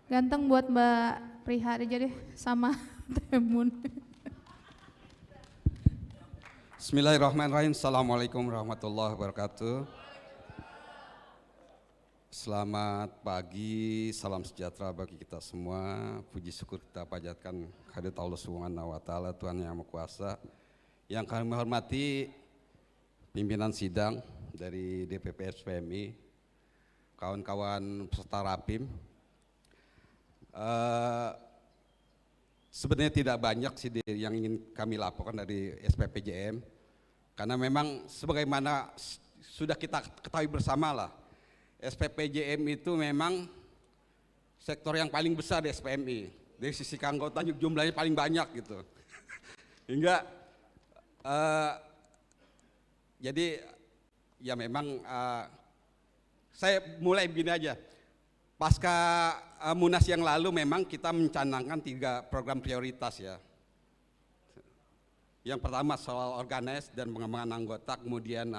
Ganteng buat Mbak Priha aja deh sama Temun. Bismillahirrahmanirrahim. Assalamualaikum warahmatullahi wabarakatuh. Selamat pagi, salam sejahtera bagi kita semua. Puji syukur kita panjatkan kehadirat Allah Subhanahu wa taala, Tuhan Yang Maha Kuasa. Yang kami hormati pimpinan sidang dari DPP SPMI, kawan-kawan peserta Rapim. Sebenarnya tidak banyak sih yang ingin kami laporkan dari SPPJM, karena memang sebagaimana sudah kita ketahui bersama lah, SPPJM itu memang sektor yang paling besar di SPMI, dari sisi keanggotaan jumlahnya paling banyak gitu. Hingga jadi ya memang saya mulai begini aja. Pasca Munas yang lalu memang kita mencanangkan 3 program prioritas ya. Yang pertama soal organize dan pengembangan anggota, kemudian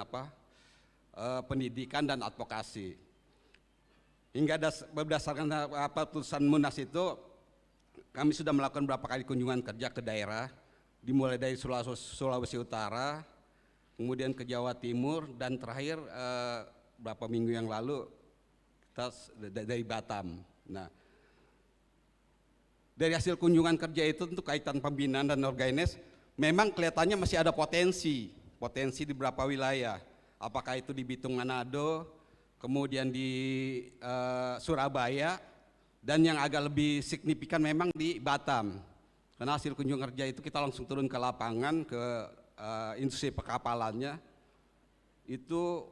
pendidikan dan advokasi. Hingga berdasarkan putusan Munas itu, kami sudah melakukan beberapa kali kunjungan kerja ke daerah, dimulai dari Sulawesi Utara, kemudian ke Jawa Timur, dan terakhir beberapa minggu yang lalu dari Batam. Nah, dari hasil kunjungan kerja itu untuk kaitan pembinaan dan organize, memang kelihatannya masih ada potensi di beberapa wilayah. Apakah itu di Bitung Manado, kemudian di Surabaya, dan yang agak lebih signifikan memang di Batam. Karena hasil kunjungan kerja itu kita langsung turun ke lapangan, ke industri perkapalannya, itu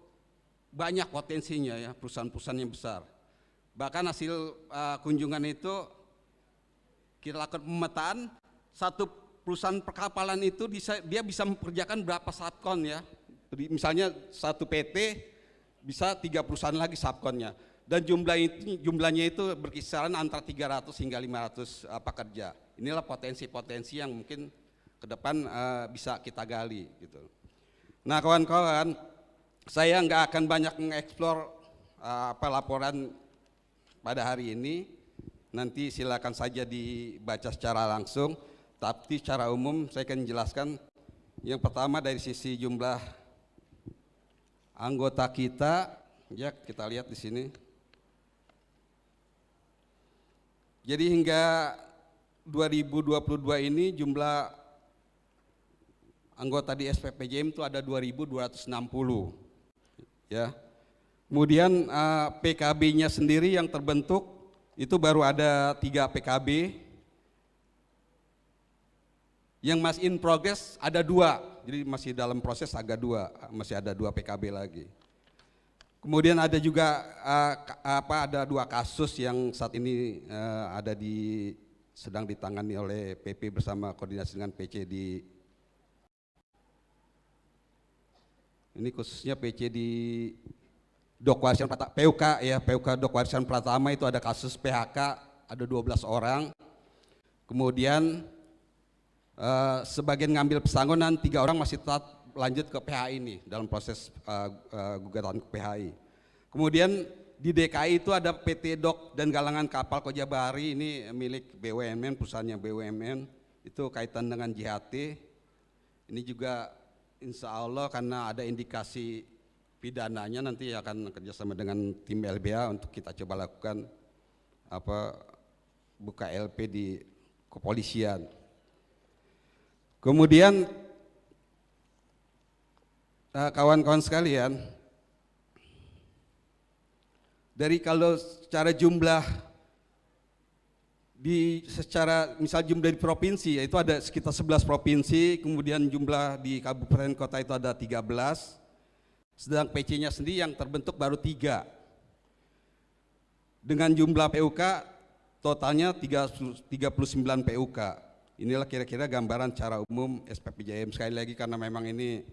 banyak potensinya ya, perusahaan-perusahaan yang besar. Bahkan hasil kunjungan itu kita lakukan pemetaan, satu perusahaan perkapalan itu dia bisa memperkerjakan berapa subkon ya. Misalnya satu PT bisa 3 perusahaan lagi subkonnya, dan jumlahnya itu berkisaran antara 300 hingga 500 pekerja. Inilah potensi-potensi yang mungkin ke depan bisa kita gali gitu. Nah kawan-kawan, saya nggak akan banyak mengeksplor laporan pada hari ini, nanti silakan saja dibaca secara langsung, tapi secara umum saya akan menjelaskan. Yang pertama dari sisi jumlah anggota kita, ya kita lihat di sini. Jadi hingga 2022 ini jumlah anggota di SPPJM itu ada 2.260 ya. Kemudian PKB-nya sendiri yang terbentuk itu baru ada 3 PKB, yang masih in progress ada 2, jadi masih dalam proses masih ada 2 PKB lagi. Kemudian ada juga ada 2 kasus yang saat ini sedang ditangani oleh PP bersama koordinasi dengan PC ini khususnya PC di Dok Warisan PUK ya, PUK Dok Warisan Pratama itu ada kasus PHK, ada 12 orang. Kemudian sebagian ngambil pesangonan, 3 orang masih tetap lanjut ke PHI ini dalam proses gugatan ke PHI. Kemudian di DKI itu ada PT Dok dan Galangan Kapal Koja Bahari, ini milik BUMN, perusahaannya BUMN, itu kaitan dengan JHT. Ini juga insya Allah karena ada indikasi pidananya, nanti akan kerjasama dengan tim LBH untuk kita coba lakukan buka LP di kepolisian. Kemudian kawan-kawan sekalian, dari kalau secara jumlah misal jumlah di provinsi, yaitu ada sekitar 11 provinsi, kemudian jumlah di kabupaten kota itu ada 13, sedang PC-nya sendiri yang terbentuk baru 3. Dengan jumlah PUK totalnya 39 PUK. Inilah kira-kira gambaran secara umum SPPJM. Sekali lagi karena memang ini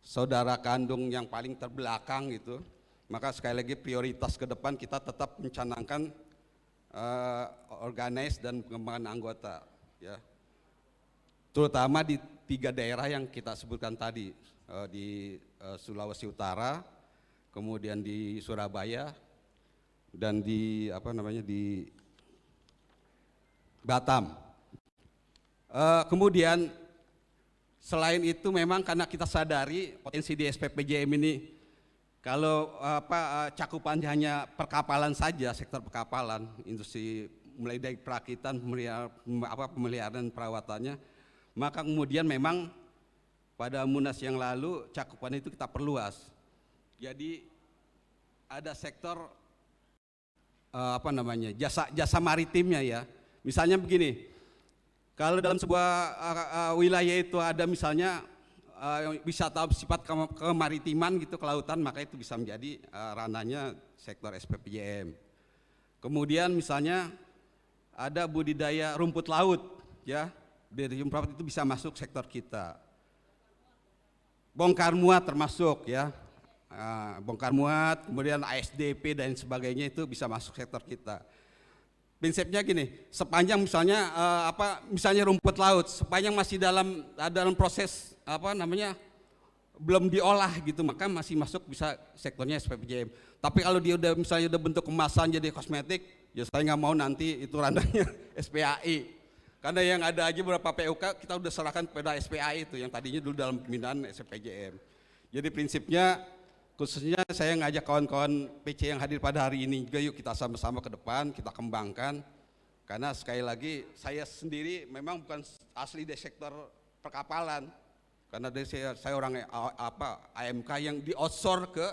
saudara kandung yang paling terbelakang gitu, maka sekali lagi prioritas ke depan kita tetap mencanangkan organize dan pengembangan anggota ya. Terutama di 3 daerah yang kita sebutkan tadi, di Sulawesi Utara, kemudian di Surabaya, dan di Batam. Kemudian selain itu memang karena kita sadari potensi di SPPJM ini kalau cakupannya hanya perkapalan saja, sektor perkapalan, industri mulai dari perakitan, pemeliharaan perawatannya, maka kemudian memang pada Munas yang lalu cakupan itu kita perluas. Jadi ada sektor jasa maritimnya ya. Misalnya begini, kalau dalam sebuah wilayah itu ada misalnya wisata sifat kemaritiman gitu, kelautan, maka itu bisa menjadi ranahnya sektor SPPJM. Kemudian misalnya ada budidaya rumput laut ya, dari rumput laut itu bisa masuk sektor kita. Bongkar muat termasuk ya, bongkar muat, kemudian ASDP dan sebagainya itu bisa masuk sektor kita. Prinsipnya gini, sepanjang misalnya misalnya rumput laut, sepanjang masih dalam proses belum diolah gitu, maka masih masuk bisa sektornya SPPJM. Tapi kalau dia udah misalnya udah bentuk kemasan jadi kosmetik, ya saya nggak mau nanti itu ranahnya SPAI. Karena yang ada aja beberapa PUK kita udah serahkan kepada SPAI itu yang tadinya dulu dalam pembinaan SPPJM. Jadi prinsipnya khususnya saya ngajak kawan-kawan PC yang hadir pada hari ini juga, yuk kita sama-sama ke depan, kita kembangkan. Karena sekali lagi saya sendiri memang bukan asli dari sektor perkapalan. Karena dari saya orang AMK yang di-outsource ke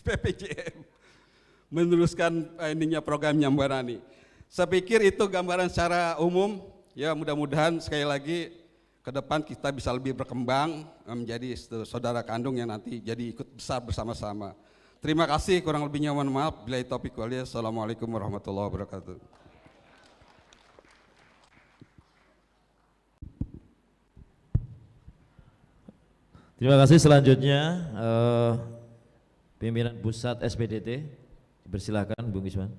SPPJM. Meneruskan programnya Mbak Rani. Saya pikir itu gambaran secara umum. Ya mudah-mudahan sekali lagi ke depan kita bisa lebih berkembang menjadi saudara kandung yang nanti jadi ikut besar bersama-sama. Terima kasih, kurang lebihnya mohon maaf. Billahi taufiq wal hidayah. Assalamualaikum warahmatullahi wabarakatuh. Terima kasih. Selanjutnya pimpinan pusat SPDT, dipersilakan Bung Isman.